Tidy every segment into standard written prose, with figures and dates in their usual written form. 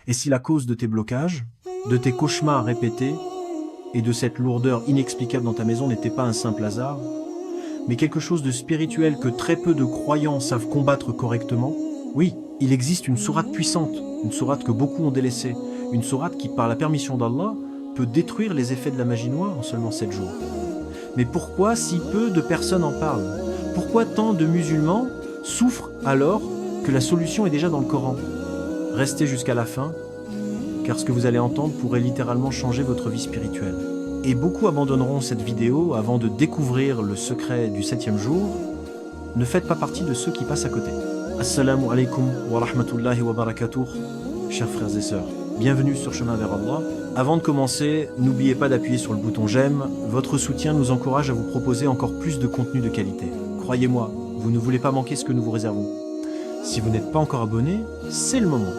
Et si la cause de tes blocages, de tes cauchemars répétés et de cette lourdeur inexplicable dans ta maison n'était pas un simple hasard, mais quelque chose de spirituel que très peu de croyants savent combattre correctement, oui, il existe une sourate puissante, une sourate que beaucoup ont délaissée, une sourate qui, par la permission d'Allah, peut détruire les effets de la magie noire en seulement 7 jours. Mais pourquoi si peu de personnes en parlent? Pourquoi tant de musulmans souffrent alors que la solution est déjà dans le Coran? Restez jusqu'à la fin, car ce que vous allez entendre pourrait littéralement changer votre vie spirituelle. Et beaucoup abandonneront cette vidéo avant de découvrir le secret du 7e jour. Ne faites pas partie de ceux qui passent à côté. Assalamu alaikum wa rahmatullahi wa barakatuh, chers frères et sœurs. Bienvenue sur Chemin vers Allah. Avant de commencer, n'oubliez pas d'appuyer sur le bouton j'aime. Votre soutien nous encourage à vous proposer encore plus de contenu de qualité. Croyez-moi, vous ne voulez pas manquer ce que nous vous réservons. Si vous n'êtes pas encore abonné, c'est le moment.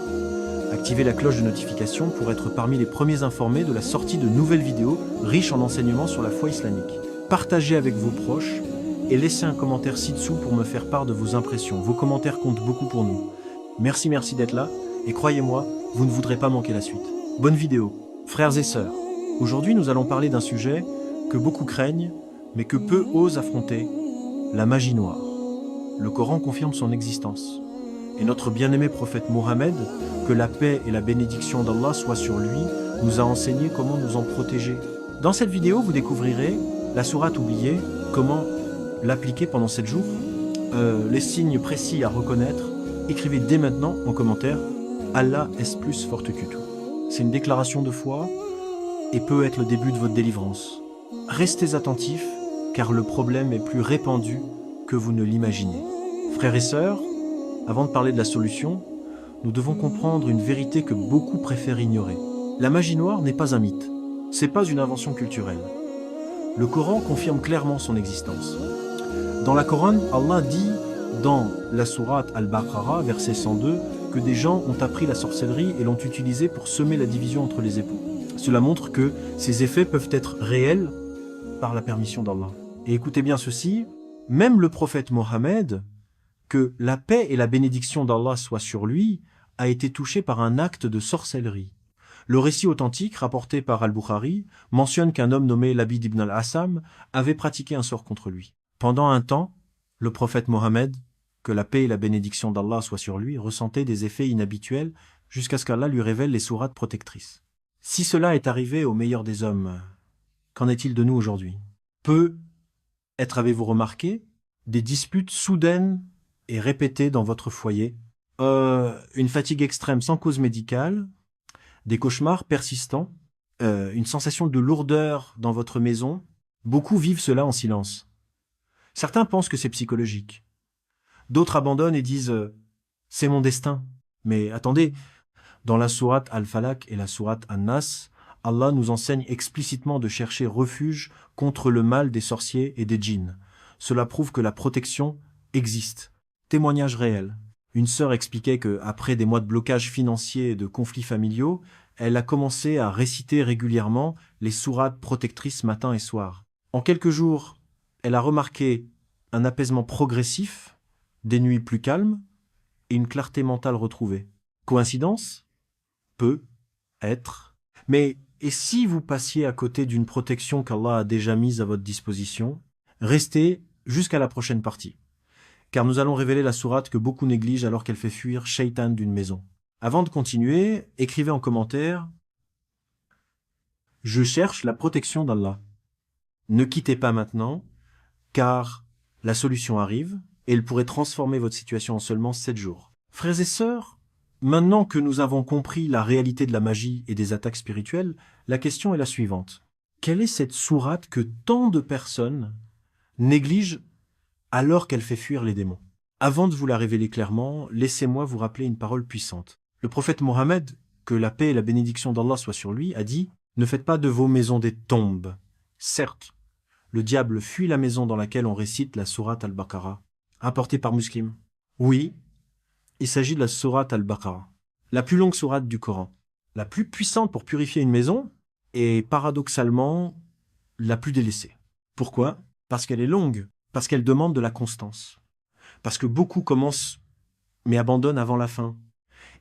Activez la cloche de notification pour être parmi les premiers informés de la sortie de nouvelles vidéos riches en enseignements sur la foi islamique. Partagez avec vos proches et laissez un commentaire ci-dessous pour me faire part de vos impressions. Vos commentaires comptent beaucoup pour nous. Merci d'être là et croyez-moi, vous ne voudrez pas manquer la suite. Bonne vidéo. Frères et sœurs, aujourd'hui nous allons parler d'un sujet que beaucoup craignent mais que peu osent affronter, la magie noire. Le Coran confirme son existence. Et notre bien-aimé prophète Mohammed, que la paix et la bénédiction d'Allah soient sur lui, nous a enseigné comment nous en protéger. Dans cette vidéo, vous découvrirez la sourate oubliée, comment l'appliquer pendant 7 jours, les signes précis à reconnaître. Écrivez dès maintenant en commentaire « Allah est plus forte que tout ». C'est une déclaration de foi et peut être le début de votre délivrance. Restez attentifs, car le problème est plus répandu que vous ne l'imaginez. Frères et sœurs, avant de parler de la solution, nous devons comprendre une vérité que beaucoup préfèrent ignorer. La magie noire n'est pas un mythe, c'est pas une invention culturelle. Le Coran confirme clairement son existence. Dans la Coran, Allah dit dans la sourate Al-Baqarah, verset 102, que des gens ont appris la sorcellerie et l'ont utilisée pour semer la division entre les époux. Cela montre que ces effets peuvent être réels par la permission d'Allah. Et écoutez bien ceci, même le prophète Mohammed, que la paix et la bénédiction d'Allah soient sur lui, a été touché par un acte de sorcellerie. Le récit authentique, rapporté par Al-Bukhari, mentionne qu'un homme nommé Labid ibn al-Assam avait pratiqué un sort contre lui. Pendant un temps, le prophète Mohammed, que la paix et la bénédiction d'Allah soient sur lui, ressentait des effets inhabituels jusqu'à ce qu'Allah lui révèle les sourates protectrices. Si cela est arrivé au meilleur des hommes, qu'en est-il de nous aujourd'hui? Peut-être avez-vous remarqué des disputes soudaines et répétées dans votre foyer, une fatigue extrême sans cause médicale, des cauchemars persistants, une sensation de lourdeur dans votre maison. Beaucoup vivent cela en silence. Certains pensent que c'est psychologique. D'autres abandonnent et disent « c'est mon destin ». Mais attendez, dans la sourate Al-Falaq et la sourate An-Nas, Allah nous enseigne explicitement de chercher refuge contre le mal des sorciers et des djinns. Cela prouve que la protection existe. Témoignage réel. Une sœur expliquait qu'après des mois de blocage financier et de conflits familiaux, elle a commencé à réciter régulièrement les sourates protectrices matin et soir. En quelques jours, elle a remarqué un apaisement progressif, des nuits plus calmes et une clarté mentale retrouvée. Coïncidence? Peut-être. Mais et si vous passiez à côté d'une protection qu'Allah a déjà mise à votre disposition? Restez jusqu'à la prochaine partie, car nous allons révéler la sourate que beaucoup négligent alors qu'elle fait fuir Shaitan d'une maison. Avant de continuer, écrivez en commentaire « Je cherche la protection d'Allah ». Ne quittez pas maintenant, car la solution arrive et elle pourrait transformer votre situation en seulement 7 jours. Frères et sœurs, maintenant que nous avons compris la réalité de la magie et des attaques spirituelles, la question est la suivante. Quelle est cette sourate que tant de personnes négligent alors qu'elle fait fuir les démons? Avant de vous la révéler clairement, laissez-moi vous rappeler une parole puissante. Le prophète Mohammed, que la paix et la bénédiction d'Allah soient sur lui, a dit « Ne faites pas de vos maisons des tombes. » Certes, le diable fuit la maison dans laquelle on récite la sourate Al-Baqarah, rapportée par Muslim. Oui, il s'agit de la sourate Al-Baqarah, la plus longue sourate du Coran, la plus puissante pour purifier une maison et paradoxalement la plus délaissée. Pourquoi? Parce qu'elle est longue, parce qu'elle demande de la constance, parce que beaucoup commencent mais abandonnent avant la fin.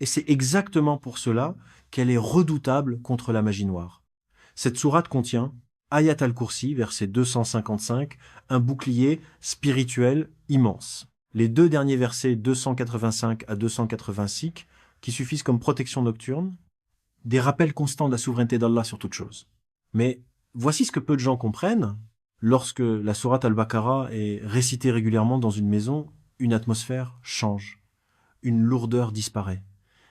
Et c'est exactement pour cela qu'elle est redoutable contre la magie noire. Cette sourate contient Ayat al-Kursi, verset 255, un bouclier spirituel immense. Les deux derniers versets 285 à 286, qui suffisent comme protection nocturne, des rappels constants de la souveraineté d'Allah sur toute chose. Mais voici ce que peu de gens comprennent. Lorsque la sourate Al-Baqarah est récitée régulièrement dans une maison, une atmosphère change. Une lourdeur disparaît.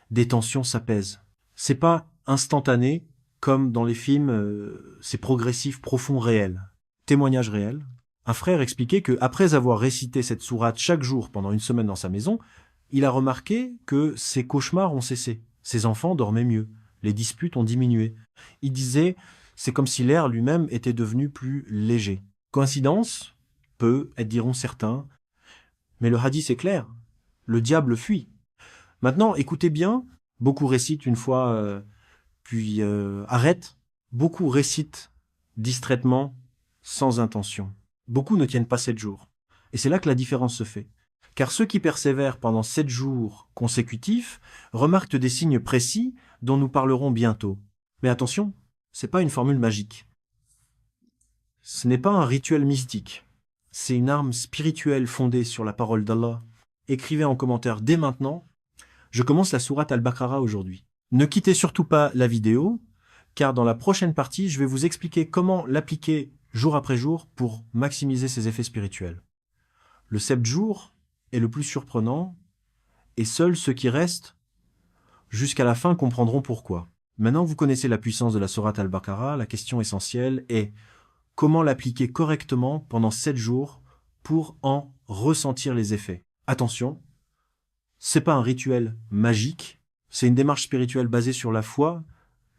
Des tensions s'apaisent. C'est pas instantané, comme dans les films, c'est progressif, profond, réel. Témoignage réel. Un frère expliquait que, après avoir récité cette sourate chaque jour pendant une semaine dans sa maison, il a remarqué que ses cauchemars ont cessé. Ses enfants dormaient mieux. Les disputes ont diminué. Il disait, c'est comme si l'air lui-même était devenu plus léger. Coïncidence? Peu, diront certains. Mais le hadith est clair. Le diable fuit. Maintenant, écoutez bien, beaucoup récitent une fois, puis arrêtent. Beaucoup récitent distraitement, sans intention. Beaucoup ne tiennent pas 7 jours. Et c'est là que la différence se fait. Car ceux qui persévèrent pendant 7 jours consécutifs remarquent des signes précis dont nous parlerons bientôt. Mais attention, c'est pas une formule magique. Ce n'est pas un rituel mystique. C'est une arme spirituelle fondée sur la parole d'Allah. Écrivez en commentaire dès maintenant. Je commence la sourate Al-Baqarah aujourd'hui. Ne quittez surtout pas la vidéo, car dans la prochaine partie, je vais vous expliquer comment l'appliquer jour après jour pour maximiser ses effets spirituels. Le 7 jours est le plus surprenant, et seuls ceux qui restent jusqu'à la fin comprendront pourquoi. Maintenant que vous connaissez la puissance de la sourate Al-Baqarah, la question essentielle est comment l'appliquer correctement pendant 7 jours pour en ressentir les effets. Attention, c'est pas un rituel magique, c'est une démarche spirituelle basée sur la foi,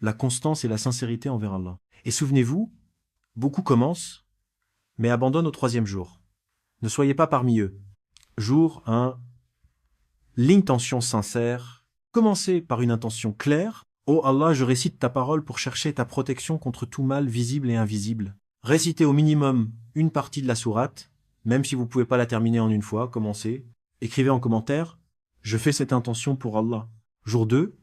la constance et la sincérité envers Allah. Et souvenez-vous, beaucoup commencent, mais abandonnent au 3e jour. Ne soyez pas parmi eux. Jour 1, l'intention sincère. Commencez par une intention claire. Ô Allah, je récite ta parole pour chercher ta protection contre tout mal visible et invisible. Récitez au minimum une partie de la sourate, même si vous ne pouvez pas la terminer en une fois, commencez. Écrivez en commentaire, je fais cette intention pour Allah. Jour 2,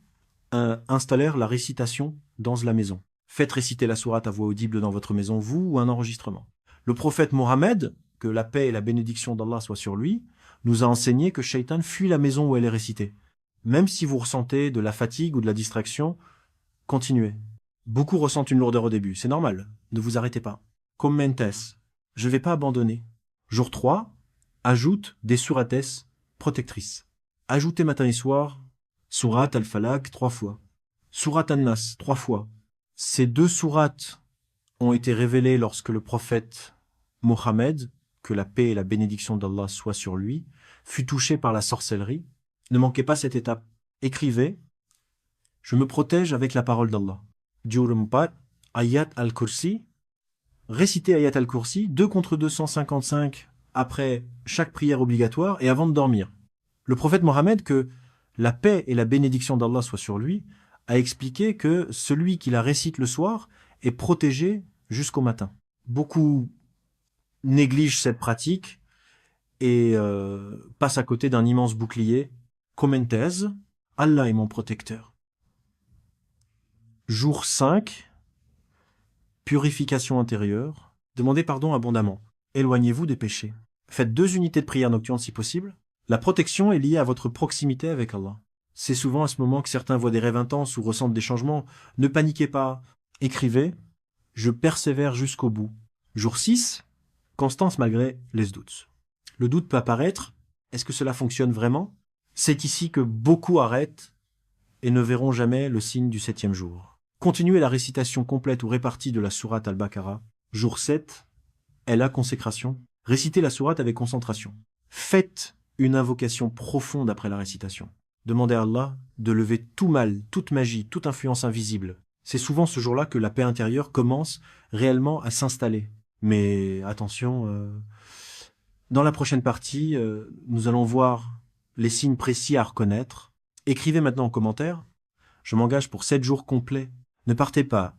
installer la récitation dans la maison. Faites réciter la sourate à voix audible dans votre maison, vous ou un enregistrement. Le prophète Mohammed, que la paix et la bénédiction d'Allah soient sur lui, nous a enseigné que Shaitan fuit la maison où elle est récitée. Même si vous ressentez de la fatigue ou de la distraction, continuez. Beaucoup ressentent une lourdeur au début, c'est normal, ne vous arrêtez pas. Commentes, je ne vais pas abandonner. Jour 3, ajoute des sourates protectrices. Ajoutez matin et soir, sourate Al-Falaq 3 fois, sourate An-Nas 3 fois. Ces 2 sourates ont été révélées lorsque le prophète Mohammed, que la paix et la bénédiction d'Allah soient sur lui, fut touché par la sorcellerie. Ne manquez pas cette étape. Écrivez, je me protège avec la parole d'Allah. Djurumpat, Ayat al-Kursi. Récitez Ayat al-Kursi, 2 contre 255 après chaque prière obligatoire et avant de dormir. Le prophète Mohammed, que la paix et la bénédiction d'Allah soient sur lui, a expliqué que celui qui la récite le soir est protégé jusqu'au matin. Beaucoup négligent cette pratique et passent à côté d'un immense bouclier. Commentes, Allah est mon protecteur. Jour 5, purification intérieure. Demandez pardon abondamment. Éloignez-vous des péchés. Faites 2 unités de prière nocturne si possible. La protection est liée à votre proximité avec Allah. C'est souvent à ce moment que certains voient des rêves intenses ou ressentent des changements. Ne paniquez pas. Écrivez, je persévère jusqu'au bout. Jour 6, constance malgré les doutes. Le doute peut apparaître. Est-ce que cela fonctionne vraiment? C'est ici que beaucoup arrêtent et ne verront jamais le signe du 7e jour. Continuez la récitation complète ou répartie de la sourate Al-Baqarah. Jour 7, est la consécration. Récitez la sourate avec concentration. Faites une invocation profonde après la récitation. Demandez à Allah de lever tout mal, toute magie, toute influence invisible. C'est souvent ce jour-là que la paix intérieure commence réellement à s'installer. Mais attention, dans la prochaine partie, nous allons voir les signes précis à reconnaître. Écrivez maintenant en commentaire. Je m'engage pour 7 jours complets. Ne partez pas,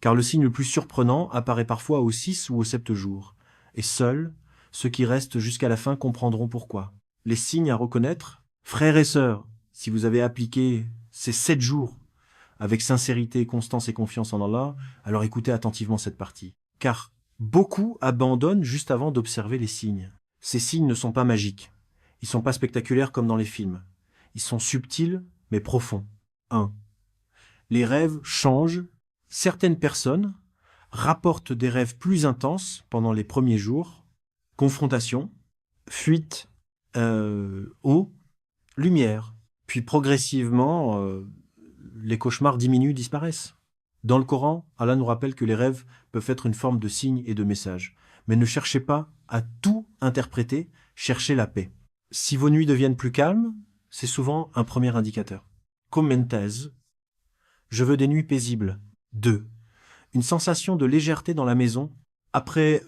car le signe le plus surprenant apparaît parfois au 6 ou au 7 jour. Et seuls ceux qui restent jusqu'à la fin comprendront pourquoi. Les signes à reconnaître, frères et sœurs, Si vous avez appliqué ces 7 jours avec sincérité, constance et confiance en Allah, alors écoutez attentivement cette partie. Car beaucoup abandonnent juste avant d'observer les signes. Ces signes ne sont pas magiques. Ils ne sont pas spectaculaires comme dans les films. Ils sont subtils, mais profonds. 1. Les rêves changent. Certaines personnes rapportent des rêves plus intenses pendant les premiers jours. Confrontation, fuite, eau, lumière. Puis progressivement, les cauchemars diminuent, disparaissent. Dans le Coran, Allah nous rappelle que les rêves peuvent être une forme de signes et de messages. Mais ne cherchez pas à tout interpréter, cherchez la paix. Si vos nuits deviennent plus calmes, c'est souvent un premier indicateur. Commentaise. Je veux des nuits paisibles. 2. Une sensation de légèreté dans la maison. Après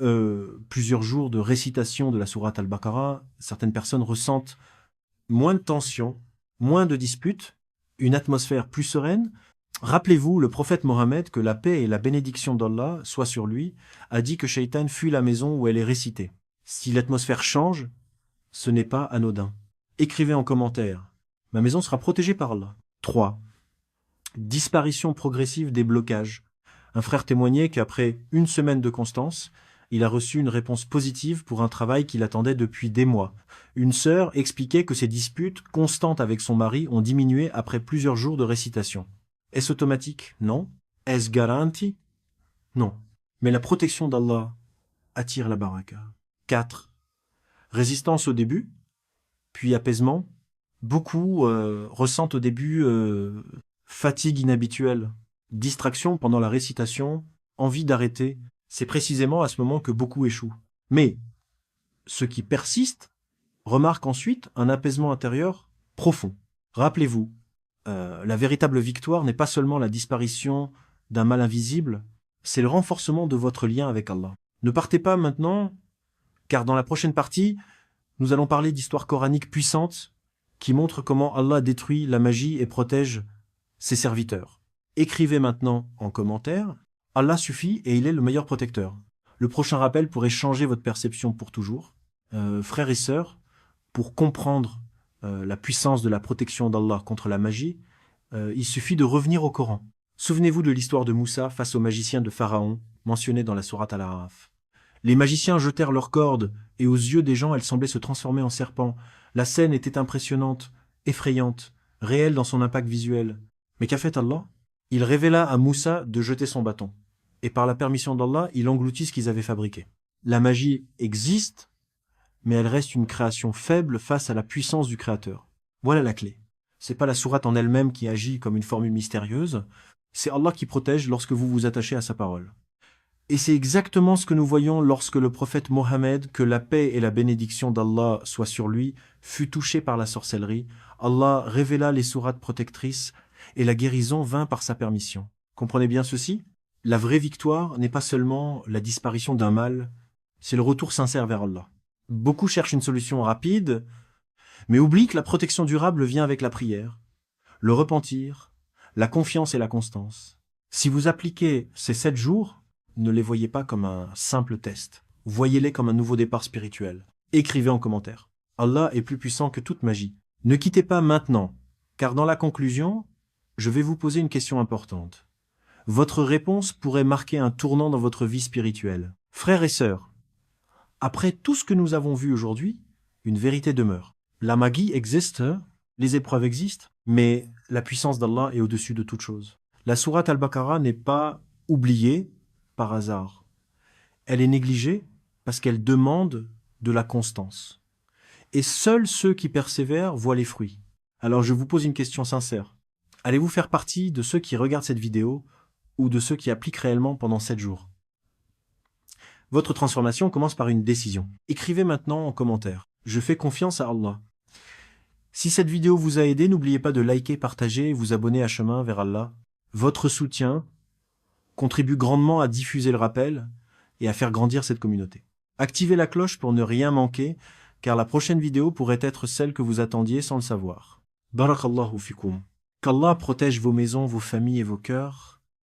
plusieurs jours de récitation de la sourate Al-Baqarah, certaines personnes ressentent moins de tension, moins de disputes, une atmosphère plus sereine. Rappelez-vous, le prophète Mohammed, que la paix et la bénédiction d'Allah soient sur lui, a dit que Shaitan fuit la maison où elle est récitée. Si l'atmosphère change, ce n'est pas anodin. Écrivez en commentaire. Ma maison sera protégée par Allah. 3. Disparition progressive des blocages. Un frère témoignait qu'après une semaine de constance, il a reçu une réponse positive pour un travail qu'il attendait depuis des mois. Une sœur expliquait que ses disputes constantes avec son mari ont diminué après plusieurs jours de récitation. Est-ce automatique? Non. Est-ce garanti? Non. Mais la protection d'Allah attire la baraka. 4. Résistance au début, puis apaisement. Beaucoup ressentent au début fatigue inhabituelle, distraction pendant la récitation, envie d'arrêter. C'est précisément à ce moment que beaucoup échouent. Mais ceux qui persistent remarquent ensuite un apaisement intérieur profond. Rappelez-vous, la véritable victoire n'est pas seulement la disparition d'un mal invisible, c'est le renforcement de votre lien avec Allah. Ne partez pas maintenant, car dans la prochaine partie, nous allons parler d'histoires coraniques puissantes qui montrent comment Allah détruit la magie et protège ses serviteurs. Écrivez maintenant en commentaire. Allah suffit et il est le meilleur protecteur. Le prochain rappel pourrait changer votre perception pour toujours. Frères et sœurs, pour comprendre la puissance de la protection d'Allah contre la magie, il suffit de revenir au Coran. Souvenez-vous de l'histoire de Moussa face aux magiciens de Pharaon, mentionnée dans la sourate Al-Araf. Les magiciens jetèrent leurs cordes, et aux yeux des gens, elles semblaient se transformer en serpents. La scène était impressionnante, effrayante, réelle dans son impact visuel. Mais qu'a fait Allah? Il révéla à Moussa de jeter son bâton. Et par la permission d'Allah, il engloutit ce qu'ils avaient fabriqué. La magie existe, mais elle reste une création faible face à la puissance du Créateur. Voilà la clé. C'est pas la sourate en elle-même qui agit comme une formule mystérieuse, c'est Allah qui protège lorsque vous vous attachez à sa parole. Et c'est exactement ce que nous voyons lorsque le prophète Mohammed, que la paix et la bénédiction d'Allah soient sur lui, fut touché par la sorcellerie. Allah révéla les sourates protectrices et la guérison vint par sa permission. Comprenez bien ceci? La vraie victoire n'est pas seulement la disparition d'un mal, c'est le retour sincère vers Allah. Beaucoup cherchent une solution rapide, mais oublient que la protection durable vient avec la prière, le repentir, la confiance et la constance. Si vous appliquez ces 7 jours, ne les voyez pas comme un simple test. Voyez-les comme un nouveau départ spirituel. Écrivez en commentaire. Allah est plus puissant que toute magie. Ne quittez pas maintenant, car dans la conclusion, je vais vous poser une question importante. Votre réponse pourrait marquer un tournant dans votre vie spirituelle. Frères et sœurs, après tout ce que nous avons vu aujourd'hui, une vérité demeure. La magie existe, les épreuves existent, mais la puissance d'Allah est au-dessus de toute chose. La sourate Al-Baqarah n'est pas oubliée par hasard. Elle est négligée parce qu'elle demande de la constance. Et seuls ceux qui persévèrent voient les fruits. Alors je vous pose une question sincère. Allez-vous faire partie de ceux qui regardent cette vidéo ou de ceux qui appliquent réellement pendant 7 jours? Votre transformation commence par une décision. Écrivez maintenant en commentaire. Je fais confiance à Allah. Si cette vidéo vous a aidé, n'oubliez pas de liker, partager et vous abonner à Chemin vers Allah. Votre soutien contribue grandement à diffuser le rappel et à faire grandir cette communauté. Activez la cloche pour ne rien manquer, car la prochaine vidéo pourrait être celle que vous attendiez sans le savoir. Barakallahu fikum. Qu'Allah protège vos maisons, vos familles et vos cœurs.